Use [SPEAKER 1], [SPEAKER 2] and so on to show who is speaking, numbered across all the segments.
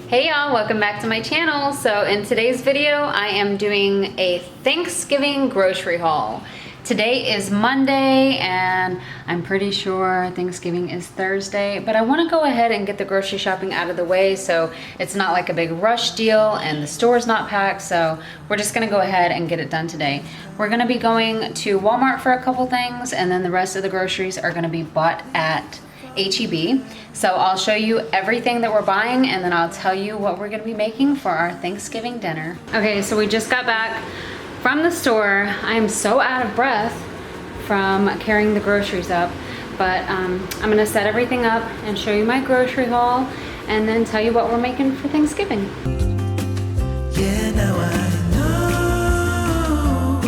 [SPEAKER 1] Hey y'all, welcome back to my channel. So in today's video, I am doing a Thanksgiving grocery haul. Today is Monday and I'm pretty sure Thanksgiving is Thursday, but I want to go ahead and get the grocery shopping out of the way so it's not like a big rush deal and the store's not packed, so we're just gonna go ahead and get it done today. We're gonna be going to Walmart for a couple things and then the rest of the groceries are gonna be bought at HEB. So I'll show you everything that we're buying and then I'll tell you what we're gonna be making for our Thanksgiving dinner. Okay, so we just got back from the store. I'm so out of breath from carrying the groceries up, but I'm gonna set everything up and show you my grocery haul and then tell you what we're making for Thanksgiving.
[SPEAKER 2] Yeah, now I know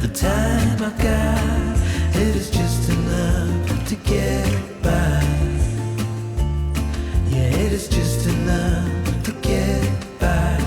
[SPEAKER 2] the time I got, it is just enough to get by. Yeah, it is just enough to get by.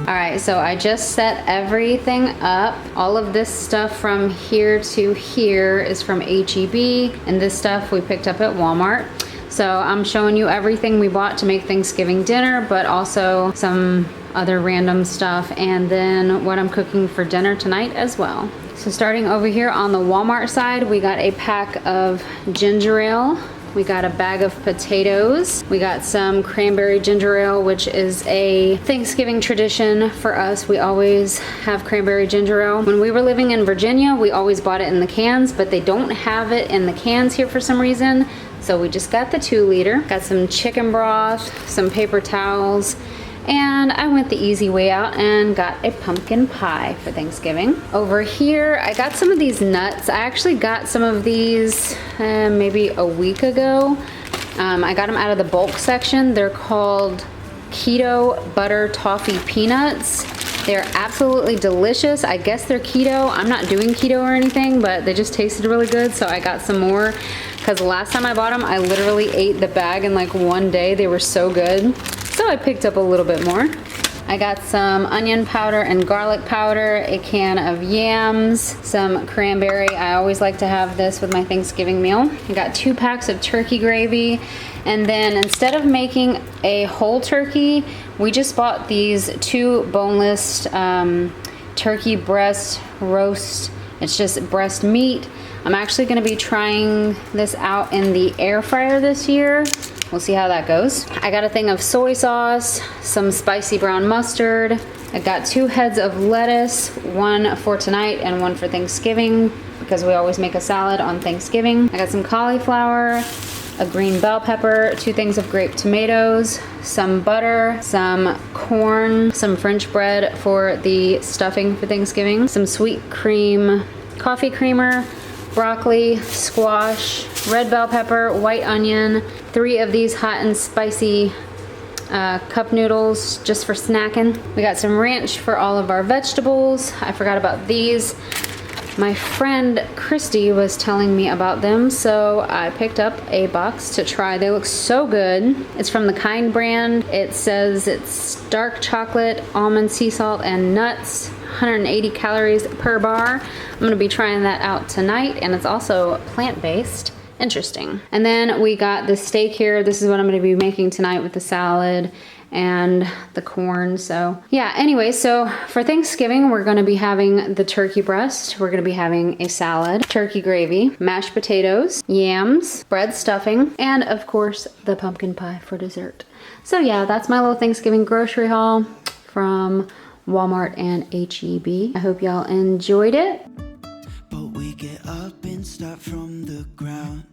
[SPEAKER 1] All right, so I just set everything up. All of this stuff from here to here is from HEB, and this stuff we picked up at Walmart. So I'm showing you everything we bought to make Thanksgiving dinner, but also some other random stuff, and then what I'm cooking for dinner tonight as well. So starting over here on the Walmart side, we got a pack of ginger ale. We got a bag of potatoes. We got some cranberry ginger ale, which is a Thanksgiving tradition for us. We always have cranberry ginger ale. When we were living in Virginia, we always bought it in the cans, but they don't have it in the cans here for some reason. So we just got the 2-liter. Got some chicken broth, some paper towels, and I went the easy way out and got a pumpkin pie for Thanksgiving. Over here, I got some of these nuts. I actually got some of these maybe a week ago. I got them out of the bulk section. They're called Keto Butter Toffee Peanuts. They're absolutely delicious. I guess they're keto. I'm not doing keto or anything, but they just tasted really good, so I got some more. Because last time I bought them, I literally ate the bag in like one day. They were so good. So I picked up a little bit more. I got some onion powder and garlic powder, a can of yams, some cranberry. I always like to have this with my Thanksgiving meal. I got 2 packs of turkey gravy. And then instead of making a whole turkey, we just bought these 2 boneless turkey breast roast. It's just breast meat. I'm actually gonna be trying this out in the air fryer this year. We'll see how that goes. I got a thing of soy sauce, some spicy brown mustard. I got 2 heads of lettuce, one for tonight and one for Thanksgiving, because we always make a salad on Thanksgiving. I got some cauliflower, a green bell pepper, 2 things of grape tomatoes, some butter, some corn, some French bread for the stuffing for Thanksgiving, some sweet cream, coffee creamer, broccoli, squash, red bell pepper, white onion, 3 of these hot and spicy cup noodles just for snacking. We got some ranch for all of our vegetables. I forgot about these. My friend Christy was telling me about them, so I picked up a box to try. They look so good. It's from the Kind brand. It says it's dark chocolate, almond, sea salt, and nuts. 180 calories per bar. I'm gonna be trying that out tonight, and it's also plant-based. Interesting. And then we got the steak here. This is what I'm gonna be making tonight with the salad and the corn. So yeah, anyway, so for Thanksgiving, we're gonna be having the turkey breast. We're gonna be having a salad, turkey gravy, mashed potatoes, yams, bread stuffing, and of course, the pumpkin pie for dessert. So yeah, that's my little Thanksgiving grocery haul from Walmart and HEB. I hope y'all enjoyed it.
[SPEAKER 2] But we get up and start from the ground.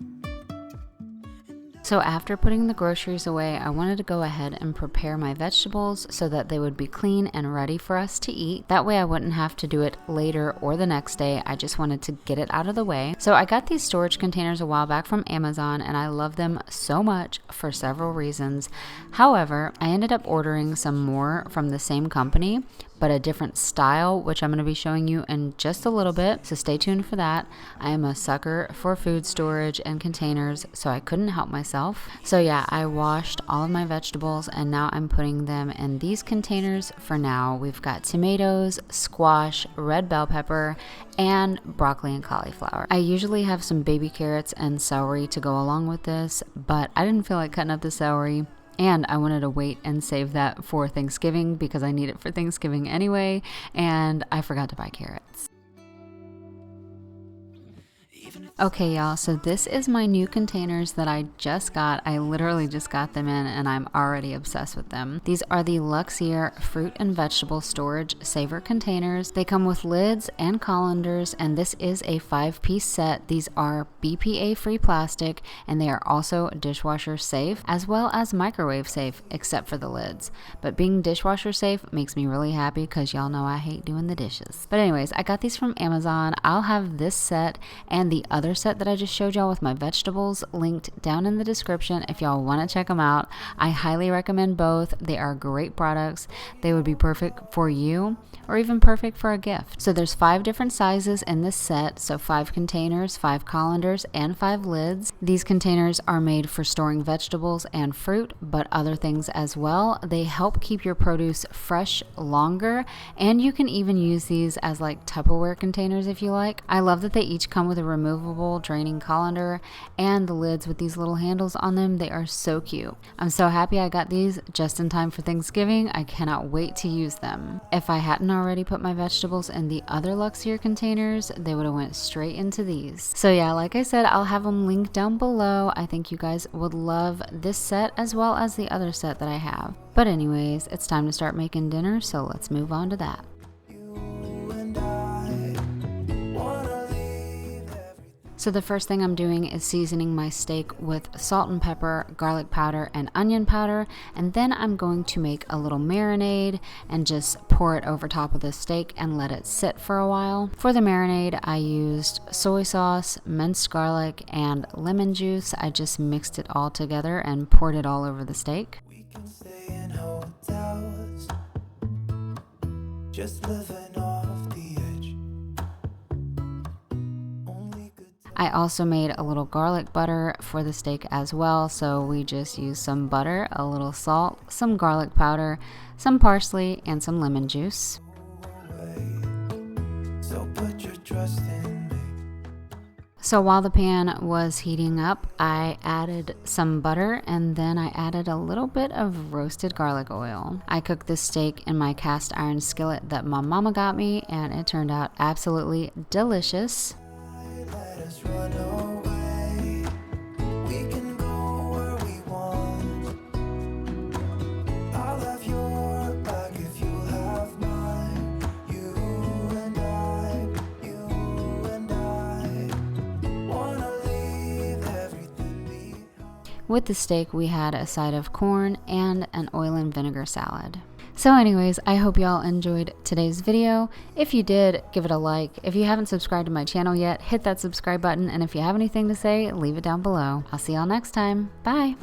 [SPEAKER 1] So after putting the groceries away, I wanted to go ahead and prepare my vegetables so that they would be clean and ready for us to eat. That way I wouldn't have to do it later or the next day. I just wanted to get it out of the way. So I got these storage containers a while back from Amazon and I love them so much for several reasons. However, I ended up ordering some more from the same company, but a different style, which I'm going to be showing you in just a little bit, so stay tuned for that. I am a sucker for food storage and containers, so I couldn't help myself. So yeah, I washed all of my vegetables and now I'm putting them in these containers for now. We've got tomatoes, squash, red bell pepper, and broccoli and cauliflower. I usually have some baby carrots and celery to go along with this, but I didn't feel like cutting up the celery. And I wanted to wait and save that for Thanksgiving because I need it for Thanksgiving anyway, and I forgot to buy carrots. Okay, y'all, so this is my new containers that I just got. I literally just got them in and I'm already obsessed with them. These are the Luxear fruit and vegetable storage saver containers. They come with lids and colanders, and this is a 5-piece set. These are BPA free plastic and they are also dishwasher safe as well as microwave safe, except for the lids. But being dishwasher safe makes me really happy because y'all know I hate doing the dishes. But anyways, I got these from Amazon. I'll have this set and the other set that I just showed y'all with my vegetables linked down in the description if y'all want to check them out. I highly recommend both. They are great products. They would be perfect for you or even perfect for a gift. So there's 5 different sizes in this set. So 5 containers, 5 colanders, and 5 lids. These containers are made for storing vegetables and fruit, but other things as well. They help keep your produce fresh longer, and you can even use these as like Tupperware containers if you like. I love that they each come with a removable draining colander and the lids with these little handles on them. They are so cute. I'm so happy I got these just in time for Thanksgiving. I cannot wait to use them. If I hadn't already put my vegetables in the other Luxear containers, they would have went straight into these. So yeah, like I said, I'll have them linked down below. I think you guys would love this set as well as the other set that I have. But anyways, it's time to start making dinner, so let's move on to that. So the first thing I'm doing is seasoning my steak with salt and pepper, garlic powder, and onion powder, and then I'm going to make a little marinade and just pour it over top of the steak and let it sit for a while. For the marinade, I used soy sauce, minced garlic, and lemon juice. I just mixed it all together and poured it all over the steak.
[SPEAKER 2] We can stay in hotels, just living off the edge.
[SPEAKER 1] I also made a little garlic butter for the steak as well, so we just used some butter, a little salt, some garlic powder, some parsley, and some lemon juice.
[SPEAKER 2] So put your trust in me.
[SPEAKER 1] So while the pan was heating up, I added some butter and then I added a little bit of roasted garlic oil. I cooked this steak in my cast iron skillet that my mama got me, and it turned out absolutely delicious.
[SPEAKER 2] Run away. We can go where we want. I'll have your back if you have mine. You and I wanna leave everything behind.
[SPEAKER 1] With the steak, we had a side of corn and an oil and vinegar salad. So anyways, I hope y'all enjoyed today's video. If you did, give it a like. If you haven't subscribed to my channel yet, hit that subscribe button. And if you have anything to say, leave it down below. I'll see y'all next time. Bye.